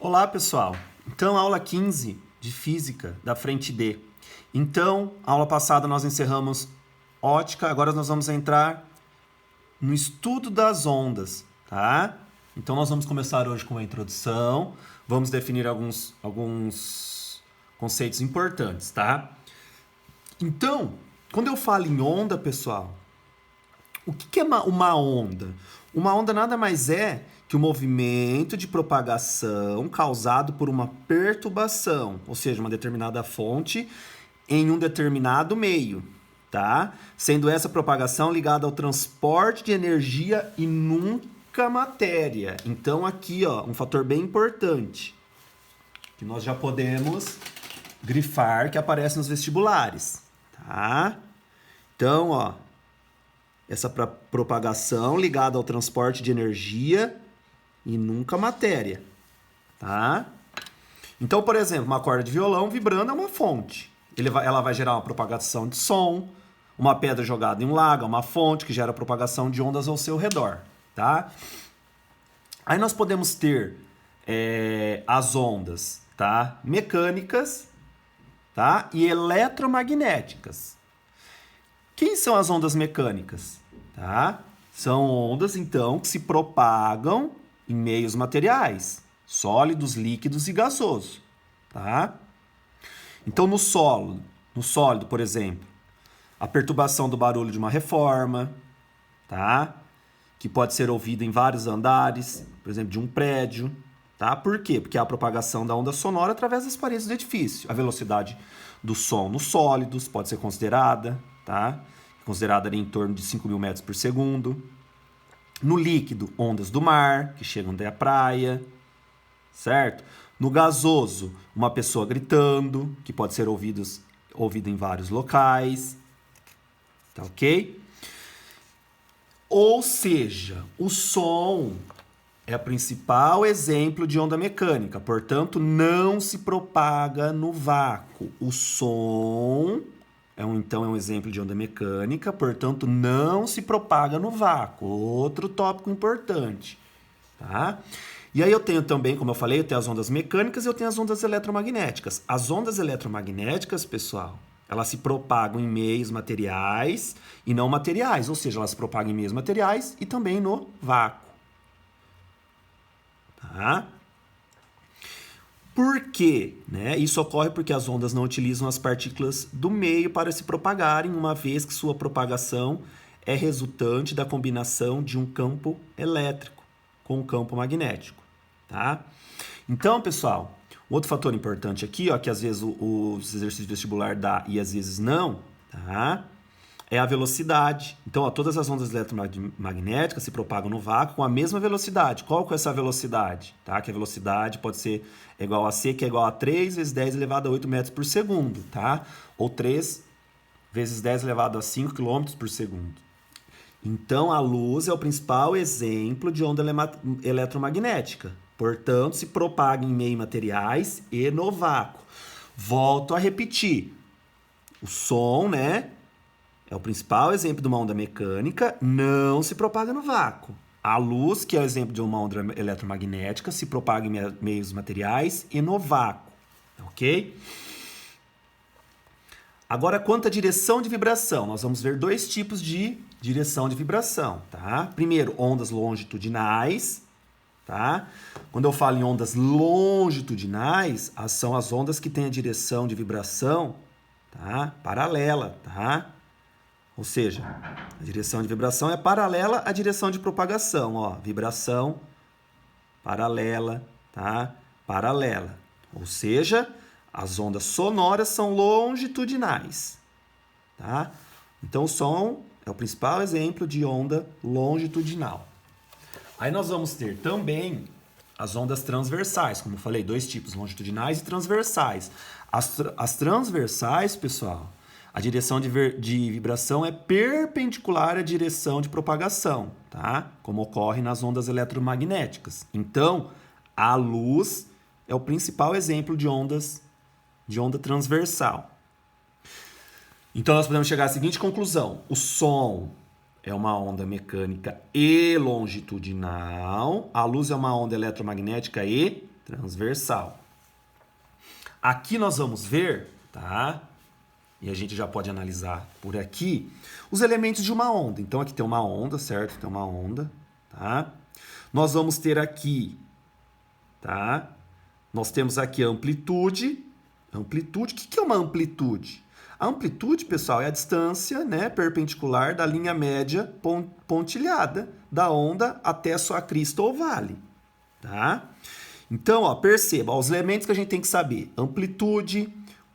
Olá, pessoal. Então, aula 15 de Física da frente D. Então, aula passada nós encerramos ótica, agora nós vamos entrar no estudo das ondas, tá? Então, nós vamos começar hoje com a introdução, vamos definir alguns conceitos importantes, tá? Então, quando eu falo em onda, pessoal, o que é uma onda? Uma onda nada mais é que o movimento de propagação causado por uma perturbação, ou seja, uma determinada fonte em um determinado meio, tá? Sendo essa propagação ligada ao transporte de energia e nunca matéria. Então aqui, ó, um fator bem importante que nós já podemos grifar que aparece nos vestibulares, tá? Então, ó, essa propagação ligada ao transporte de energia e nunca matéria, tá? Então, por exemplo, uma corda de violão vibrando é uma fonte. Ela vai gerar uma propagação de som, uma pedra jogada em um lago é uma fonte que gera propagação de ondas ao seu redor, tá? Aí nós podemos ter as ondas, tá? Mecânicas, tá? E eletromagnéticas. Quem são as ondas mecânicas? Tá? São ondas, então, que se propagam em meios materiais, sólidos, líquidos e gasoso. Tá? Então, no sólido, por exemplo, a perturbação do barulho de uma reforma, tá? Que pode ser ouvida em vários andares, por exemplo, de um prédio. Tá? Por quê? Porque há a propagação da onda sonora através das paredes do edifício. A velocidade do som nos sólidos pode ser considerada, tá? Considerada ali em torno de 5.000 metros por segundo. No líquido, ondas do mar, que chegam até a praia, certo? No gasoso, uma pessoa gritando, que pode ser ouvida em vários locais, tá ok? Ou seja, o som é o principal exemplo de onda mecânica, portanto, não se propaga no vácuo. O som então é um exemplo de onda mecânica, portanto, não se propaga no vácuo. Outro tópico importante, tá? E aí eu tenho também, como eu falei, eu tenho as ondas mecânicas e eu tenho as ondas eletromagnéticas. As ondas eletromagnéticas, pessoal, elas se propagam em meios materiais e não materiais, ou seja, elas se propagam em meios materiais e também no vácuo. Tá? Por quê? Né? Isso ocorre porque as ondas não utilizam as partículas do meio para se propagarem, uma vez que sua propagação é resultante da combinação de um campo elétrico com um campo magnético. Tá? Então, pessoal, outro fator importante aqui, ó, que às vezes os exercícios vestibular dá e às vezes não, tá? É a velocidade. Então, ó, todas as ondas eletromagnéticas se propagam no vácuo com a mesma velocidade. Qual que é essa velocidade? Tá? Que a velocidade pode ser igual a C, que é igual a 3 vezes 10 elevado a 8 metros por segundo, tá? Ou 3 vezes 10 elevado a 5 quilômetros por segundo. Então, a luz é o principal exemplo de onda eletromagnética. Portanto, se propaga em meios materiais e no vácuo. Volto a repetir. O som, né? É o principal exemplo de uma onda mecânica, não se propaga no vácuo. A luz, que é o exemplo de uma onda eletromagnética, se propaga em meios materiais e no vácuo, ok? Agora, quanto à direção de vibração, nós vamos ver dois tipos de direção de vibração, tá? Primeiro, ondas longitudinais, tá? Quando eu falo em ondas longitudinais, são as ondas que têm a direção de vibração, tá? Paralela, tá? Ou seja, a direção de vibração é paralela à direção de propagação, ó, vibração paralela, tá? Paralela. Ou seja, as ondas sonoras são longitudinais, tá? Então o som é o principal exemplo de onda longitudinal. Aí nós vamos ter também as ondas transversais, como eu falei, dois tipos, longitudinais e transversais. As transversais, pessoal, a direção de vibração é perpendicular à direção de propagação, tá? Como ocorre nas ondas eletromagnéticas. Então, a luz é o principal exemplo de onda transversal. Então, nós podemos chegar à seguinte conclusão. O som é uma onda mecânica e longitudinal. A luz é uma onda eletromagnética e Transversal. Aqui nós vamos ver, tá? E a gente já pode analisar por aqui os elementos de uma onda. Então aqui tem uma onda, certo? Tem uma onda, tá? Nós vamos ter aqui, tá? Nós temos aqui a amplitude. Amplitude, o que é uma amplitude? A amplitude, pessoal, é a distância, né, perpendicular da linha média pontilhada da onda até a sua crista ou vale, tá? Então, ó, perceba, ó, os elementos que a gente tem que saber. Amplitude,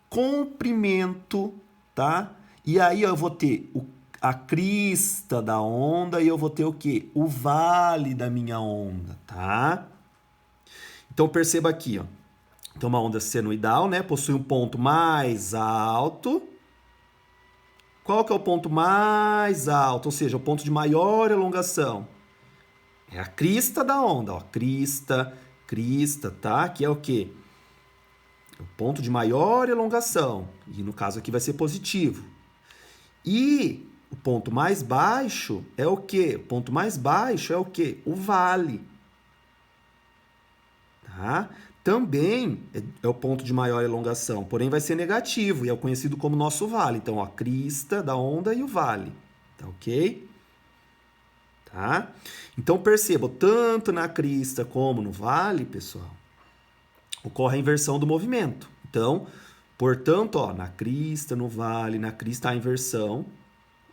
comprimento, tá? E aí eu vou ter a crista da onda e eu vou ter o quê? O vale da minha onda, tá? Então, perceba aqui, ó. Então, uma onda senoidal, né? Possui um ponto mais alto. Qual que é o ponto mais alto? Ou seja, o ponto de maior elongação. É a crista da onda, ó. Crista, tá? Que é o quê? O ponto de maior elongação. E no caso aqui vai ser positivo. E o ponto mais baixo é o quê? O ponto mais baixo é o quê? O vale. Tá? Também é o ponto de maior elongação, porém vai ser negativo e é o conhecido como nosso vale. Então, ó, a crista da onda e o vale. Tá ok? Tá? Então, perceba, tanto na crista como no vale, pessoal, ocorre a inversão do movimento. Então, portanto, ó, na crista, no vale, na crista a inversão,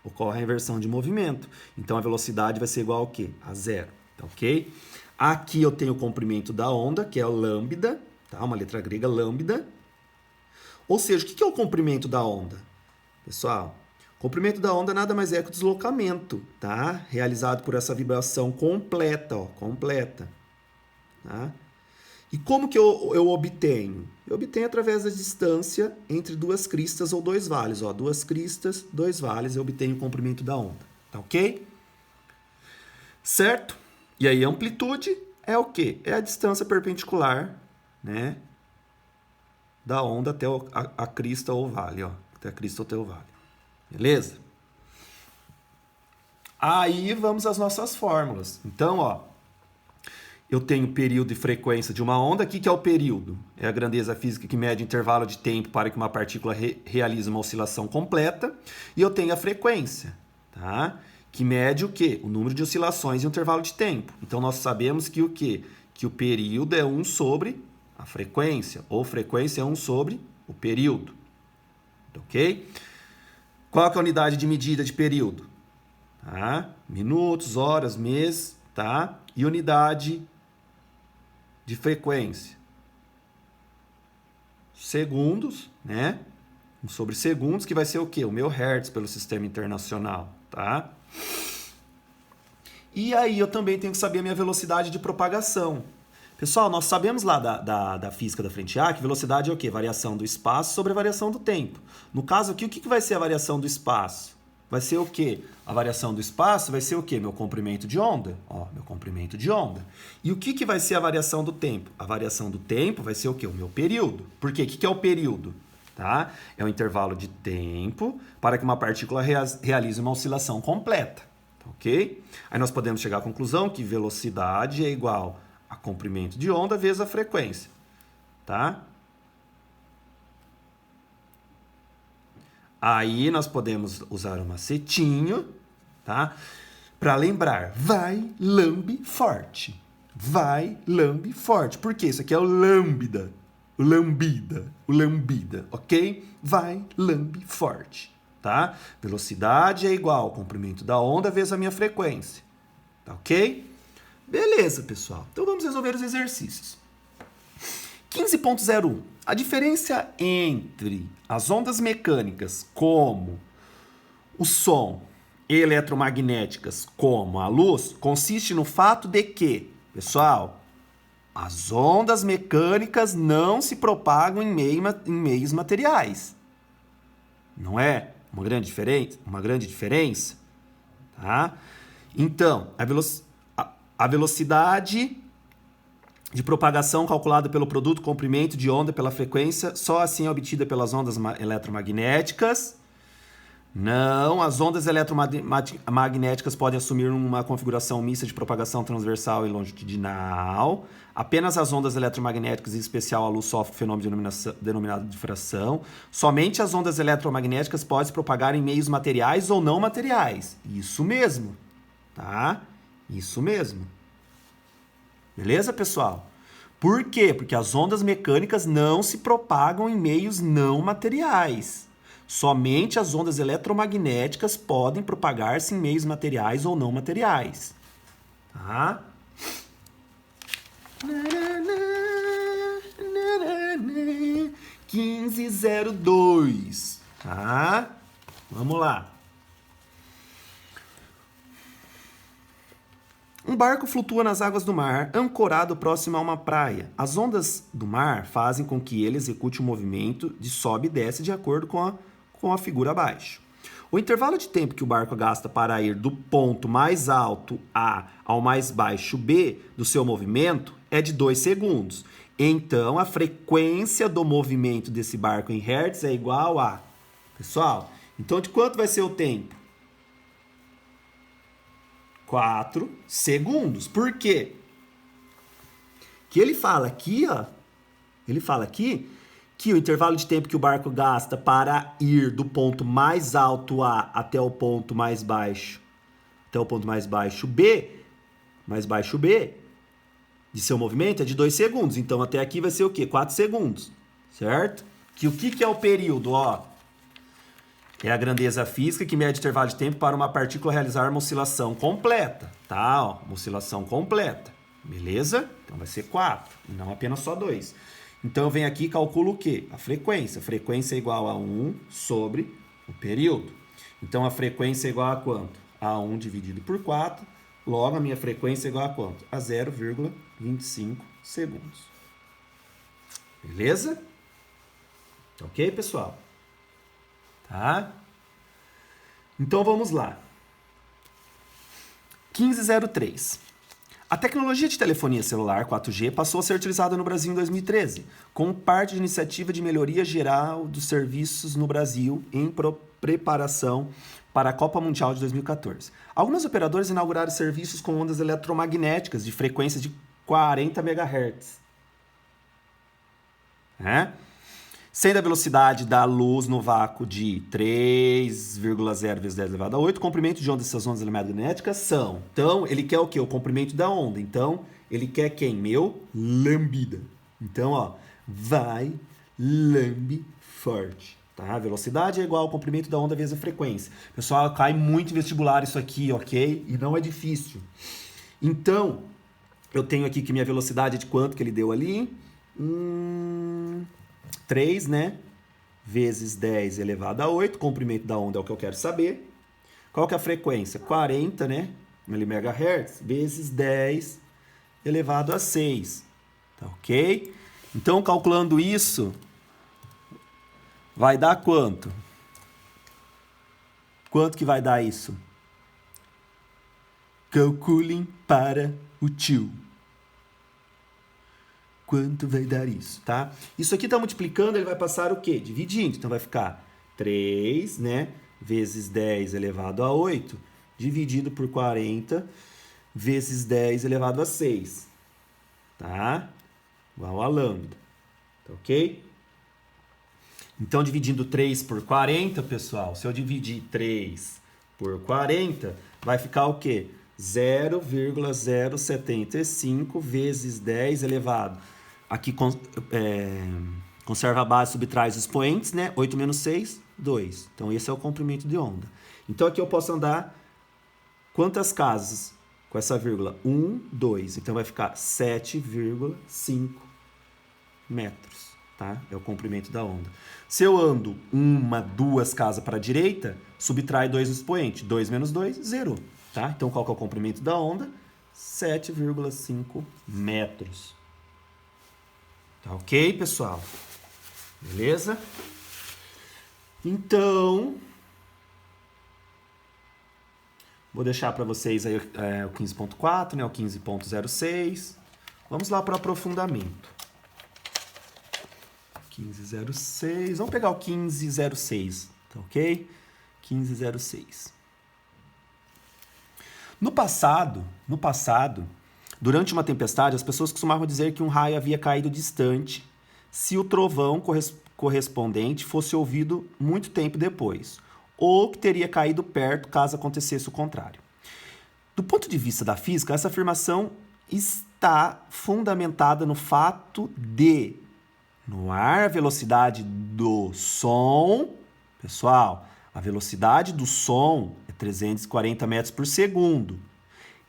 ocorre a inversão de movimento. Então, a velocidade vai ser igual ao quê? A zero. Tá ok? Aqui eu tenho o comprimento da onda, que é o lambda, tá? Uma letra grega, lambda. Ou seja, o que é o comprimento da onda? Pessoal, o comprimento da onda nada mais é que o deslocamento, tá? Realizado por essa vibração completa, ó, completa. Tá? E como que eu obtenho? Eu obtenho através da distância entre duas cristas ou dois vales. Ó, duas cristas, dois vales, eu obtenho o comprimento da onda. Tá ok? Certo? E aí a amplitude é o quê? É a distância perpendicular, né, da onda até a crista ou vale, ó. Até a crista ou até o vale. Beleza? Aí vamos às nossas fórmulas. Então, ó, eu tenho período e frequência de uma onda. O que é o período? É a grandeza física que mede o intervalo de tempo para que uma partícula realize uma oscilação completa. E eu tenho a frequência, tá? Que mede o quê? O número de oscilações e o intervalo de tempo. Então, nós sabemos que o quê? Que o período é 1 sobre a frequência, ou frequência é 1 sobre o período. Ok? Qual que é a unidade de medida de período? Tá? Minutos, horas, meses, tá? E unidade de frequência? Segundos, né? 1 sobre segundos, que vai ser o quê? O meu hertz pelo sistema internacional, tá? E aí eu também tenho que saber a minha velocidade de propagação. Pessoal, nós sabemos lá da física da frente A que velocidade é o quê? Variação do espaço sobre a variação do tempo. No caso aqui, o que vai ser a variação do espaço? Vai ser o quê? A variação do espaço vai ser o quê? Meu comprimento de onda. Ó, meu comprimento de onda. E o que vai ser a variação do tempo? A variação do tempo vai ser o quê? O meu período. Por quê? O que é o período? Tá? É o intervalo de tempo para que uma partícula realize uma oscilação completa. Tá, ok? Aí nós podemos chegar à conclusão que velocidade é igual a comprimento de onda vezes a frequência. Tá? Aí nós podemos usar o macetinho, tá? Para lembrar, vai, lambe, forte. Vai, lambe, forte. Por quê? Isso aqui é o lambda. O lambida, ok? Vai, lambe, forte, tá? Velocidade é igual ao comprimento da onda vezes a minha frequência, tá ok? Beleza, pessoal. Então vamos resolver os exercícios. 15.01. A diferença entre as ondas mecânicas, como o som, e eletromagnéticas, como a luz, consiste no fato de que, pessoal, as ondas mecânicas não se propagam em meios materiais. Não é uma grande diferença? Tá? Então, a velocidade de propagação calculada pelo produto comprimento de onda pela frequência, só assim é obtida pelas ondas eletromagnéticas. Não, as ondas eletromagnéticas podem assumir uma configuração mista de propagação transversal e longitudinal. Apenas as ondas eletromagnéticas, em especial a luz, sofrem fenômeno denominado difração. Somente as ondas eletromagnéticas podem se propagar em meios materiais ou não materiais. Isso mesmo, tá? Isso mesmo. Beleza, pessoal? Por quê? Porque as ondas mecânicas não se propagam em meios não materiais. Somente as ondas eletromagnéticas podem propagar-se em meios materiais ou não materiais. Tá? 1502. Tá? Vamos lá. Um barco flutua nas águas do mar, ancorado próximo a uma praia. As ondas do mar fazem com que ele execute um movimento de sobe e desce de acordo com a figura abaixo. O intervalo de tempo que o barco gasta para ir do ponto mais alto A ao mais baixo B do seu movimento é de 2 segundos. Então, a frequência do movimento desse barco em hertz é igual a... Pessoal, então de quanto vai ser o tempo? 4 segundos. Por quê? Que ele fala aqui, ó. Ele fala aqui que o intervalo de tempo que o barco gasta para ir do ponto mais alto A até o ponto mais baixo, B, de seu movimento é de 2 segundos. Então, até aqui vai ser o quê? 4 segundos, certo? Que o que é o período, ó? É a grandeza física que mede o intervalo de tempo para uma partícula realizar uma oscilação completa, tá? Ó, uma oscilação completa, beleza? Então vai ser 4, e não apenas só 2. Então eu venho aqui e calculo o quê? A frequência. A frequência é igual a 1 sobre o período. Então a frequência é igual a quanto? A 1 dividido por 4. Logo, a minha frequência é igual a quanto? A 0,25 segundos. Beleza? Ok, pessoal? Tá? Então vamos lá. 1503. A tecnologia de telefonia celular 4G passou a ser utilizada no Brasil em 2013, como parte de iniciativa de melhoria geral dos serviços no Brasil em preparação para a Copa Mundial de 2014. Algumas operadoras inauguraram serviços com ondas eletromagnéticas de frequência de 40 MHz. Sendo a velocidade da luz no vácuo de 3,0 vezes 10 elevado a 8, o comprimento de onda dessas ondas eletromagnéticas são... Então, ele quer o quê? O comprimento da onda. Então, ele quer quem? Lambida. Então, ó, vai, lambe forte. Tá? A velocidade é igual ao comprimento da onda vezes a frequência. Pessoal, cai muito em vestibular isso aqui, ok? E não é difícil. Então, eu tenho aqui que minha velocidade é de quanto que ele deu ali? 3, né? Vezes 10 elevado a 8. Comprimento da onda é o que eu quero saber. Qual que é a frequência? 40, né? MHz vezes 10 elevado a 6. Tá ok? Então, calculando isso, vai dar quanto? Quanto que vai dar isso? Calculem para o tio. Quanto vai dar isso, tá? Isso aqui tá multiplicando, ele vai passar o quê? Dividindo. Então, vai ficar 3, né? Vezes 10 elevado a 8, dividido por 40, vezes 10 elevado a 6. Tá? Igual a lambda. Tá ok? Então, dividindo 3 por 40, pessoal, se eu dividir 3 por 40, vai ficar o quê? 0,075 vezes 10 elevado. Aqui conserva a base, subtrai os expoentes, né? 8 menos 6, 2. Então, esse é o comprimento de onda. Então, aqui eu posso andar quantas casas com essa vírgula? 1, 2. Então, vai ficar 7,5 metros. Tá? É o comprimento da onda. Se eu ando 1, 2 casas para a direita, subtrai 2 expoentes. 2 menos 2, 0. Tá? Então, qual que é o comprimento da onda? 7,5 metros. Tá ok, pessoal? Beleza? Então, vou deixar para vocês aí o 15.4, né? O 15.06. Vamos lá para o aprofundamento. 15.06. Vamos pegar o 15.06, tá ok? 1506. No passado, durante uma tempestade, as pessoas costumavam dizer que um raio havia caído distante se o trovão correspondente fosse ouvido muito tempo depois, ou que teria caído perto caso acontecesse o contrário. Do ponto de vista da física, essa afirmação está fundamentada no fato de, no ar, a velocidade do som... Pessoal, a velocidade do som é 340 metros por segundo.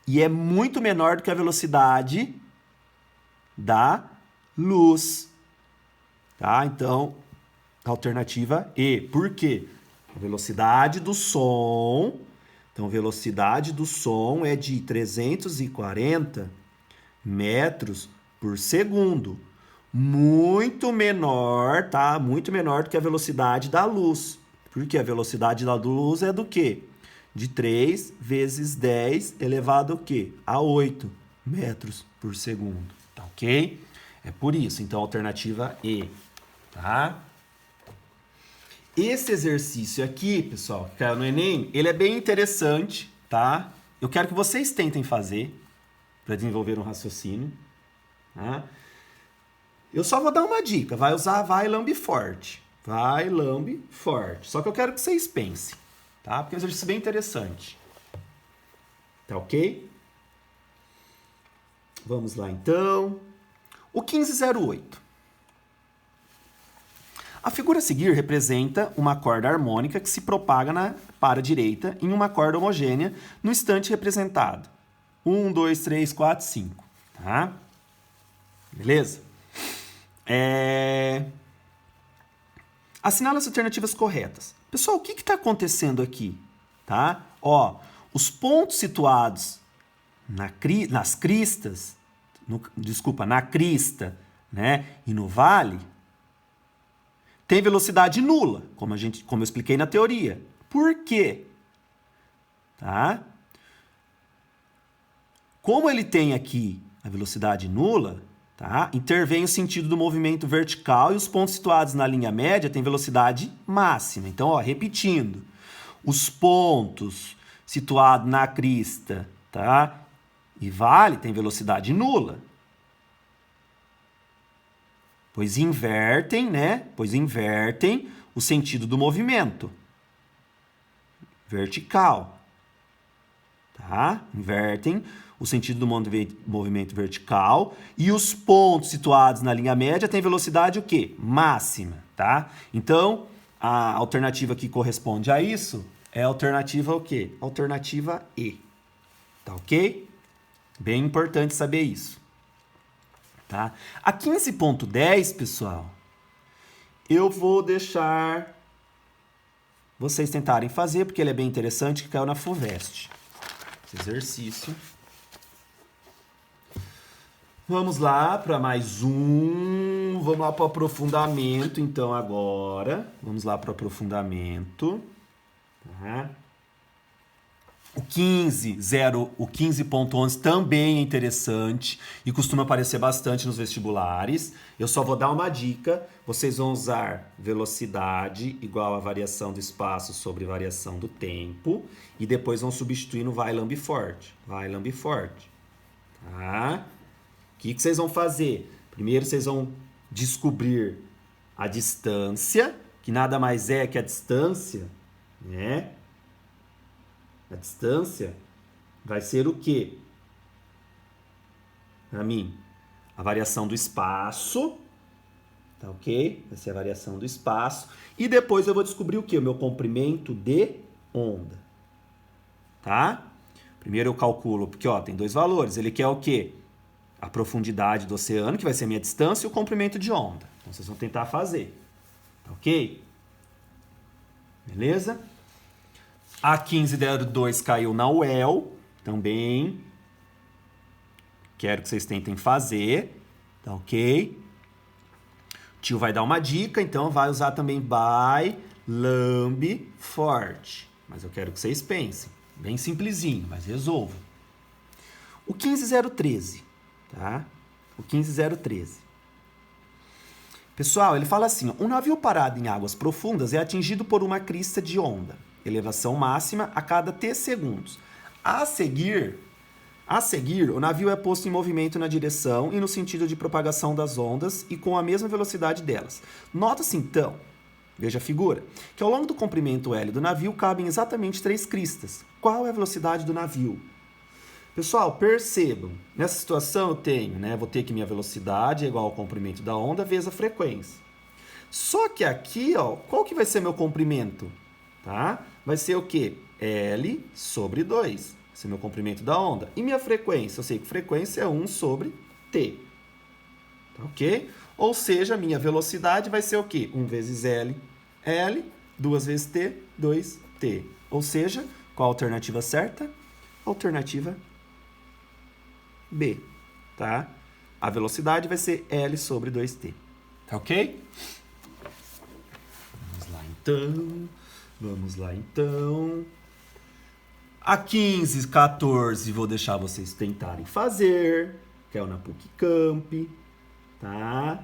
E é muito menor do que a velocidade da luz. Tá? Então, alternativa E. Por quê? A velocidade do som... Então, velocidade do som é de 340 metros por segundo. Muito menor, tá? Muito menor do que a velocidade da luz. Porque a velocidade da luz é do quê? De 3 vezes 10 elevado ao quê? A 8 metros por segundo. Tá ok? É por isso. Então, alternativa E. Tá? Esse exercício aqui, pessoal, que caiu no Enem, ele é bem interessante, tá? Eu quero que vocês tentem fazer para desenvolver um raciocínio. Tá? Eu só vou dar uma dica. Vai usar vai, lambe forte. Vai, lambe forte. Só que eu quero que vocês pensem, tá? Porque é um exercício bem interessante. Tá ok? Vamos lá, então. O 1508. A figura a seguir representa uma corda harmônica que se propaga para a direita em uma corda homogênea no instante representado. 1, 2, 3, 4, 5. Tá? Beleza? Assinala as alternativas corretas. Pessoal, o que está acontecendo aqui? Tá? Ó, os pontos situados nas cristas, na crista, né, e no vale, tem velocidade nula, como eu expliquei na teoria. Por quê? Tá? Como ele tem aqui a velocidade nula, tá? Intervém o sentido do movimento vertical e os pontos situados na linha média têm velocidade máxima. Então, ó, repetindo, os pontos situados na crista, tá, e vale têm velocidade nula. Pois invertem, né? Pois invertem o sentido do movimento vertical. Tá? Invertem o sentido do movimento vertical e os pontos situados na linha média têm velocidade o quê? Máxima, tá? Então, a alternativa que corresponde a isso é a alternativa o quê? Alternativa E. Tá ok? Bem importante saber isso. Tá? A 15.10, pessoal, eu vou deixar vocês tentarem fazer, porque ele é bem interessante, que caiu na FUVEST. Esse exercício. Vamos lá para mais um. Vamos lá para o aprofundamento, então, agora. Vamos lá para o aprofundamento. Tá? O 15.11 também é interessante e costuma aparecer bastante nos vestibulares. Eu só vou dar uma dica. Vocês vão usar velocidade igual a variação do espaço sobre variação do tempo e depois vão substituir no vai, lambe forte. Vai, lambe forte. Tá? O que vocês vão fazer? Primeiro vocês vão descobrir a distância, que nada mais é que a distância, né? A distância vai ser o quê? Para mim, a variação do espaço, tá ok? Vai ser a variação do espaço. E depois eu vou descobrir o quê? O meu comprimento de onda, tá? Primeiro eu calculo, porque ó, tem dois valores. Ele quer o quê? A profundidade do oceano, que vai ser a minha distância, e o comprimento de onda. Então vocês vão tentar fazer, tá ok? Beleza? A 15.02 caiu na UEL, também. Quero que vocês tentem fazer, tá ok? O tio vai dar uma dica, então vai usar também by, lambe, forte. Mas eu quero que vocês pensem. Bem simplesinho, mas resolvam. O 15.013, tá? O 15.013. Pessoal, ele fala assim, ó, um navio parado em águas profundas é atingido por uma crista de onda. elevação máxima a cada t segundos. A seguir, o navio é posto em movimento na direção e no sentido de propagação das ondas e com a mesma velocidade delas. Nota-se então, veja a figura, que ao longo do comprimento L do navio cabem exatamente 3 cristas. Qual é a velocidade do navio? Pessoal, percebam, nessa situação eu tenho, vou ter que minha velocidade é igual ao comprimento da onda vezes a frequência. Só que aqui, qual que vai ser meu comprimento? Tá? Vai ser o quê? L sobre 2. Esse é meu comprimento da onda. E minha frequência? Eu sei que frequência é 1 sobre t. Tá, ok? Ou seja, minha velocidade vai ser o quê? 1 vezes L, 2 vezes t, 2t. Ou seja, qual a alternativa certa? Alternativa B. Tá? A velocidade vai ser L sobre 2t. Tá ok? Vamos lá então. A 15, 14, vou deixar vocês tentarem fazer, que é na PUC Camp, tá?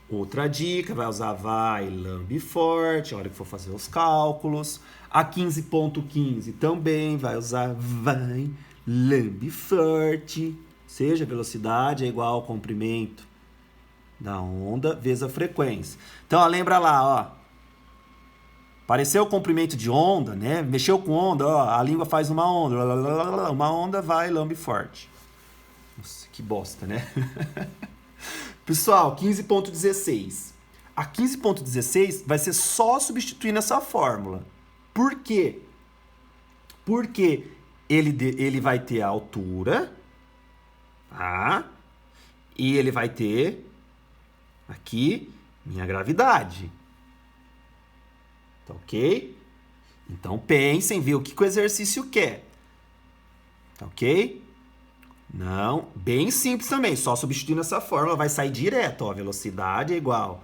Outra dica, vai usar vai, lambe forte, a hora que for fazer os cálculos. A 15.15 também vai usar vai, lambe forte, seja a velocidade é igual ao comprimento da onda vezes a frequência. Então, lembra lá, apareceu o comprimento de onda, mexeu com onda, a língua faz uma onda vai, lambe forte. Nossa, que bosta, né? Pessoal, 15.16. A 15.16 vai ser só substituindo essa fórmula. Por quê? Porque ele vai ter a altura, tá? E ele vai ter aqui minha gravidade. Tá ok? Então pensem, ver o que o exercício quer. Tá ok? Não, bem simples também, só substituindo essa fórmula vai sair direto, a velocidade é igual,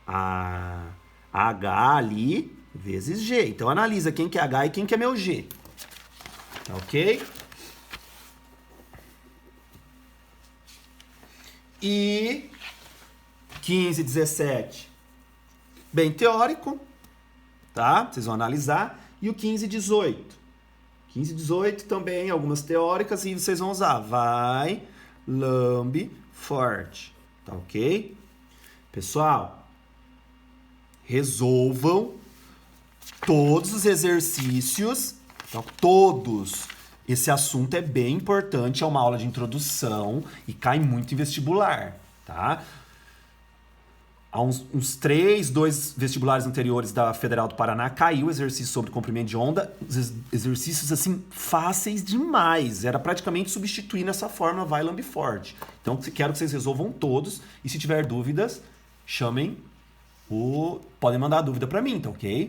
a H ali vezes G. Então analisa quem que é H e quem que é meu G. Tá ok? E 15, 17, bem teórico, tá? Vocês vão analisar. E o 15, 18. 15, 18 também, algumas teóricas, e vocês vão usar vai, lambe, forte. Tá ok? Pessoal, resolvam todos os exercícios, tá? Todos. Esse assunto é bem importante, é uma aula de introdução e cai muito em vestibular, tá? Há uns 2 vestibulares anteriores da Federal do Paraná caiu exercício sobre comprimento de onda, exercícios assim fáceis demais, era praticamente substituir nessa fórmula vai, lambe forte. Então quero que vocês resolvam todos e se tiver dúvidas, podem mandar a dúvida para mim, tá ok?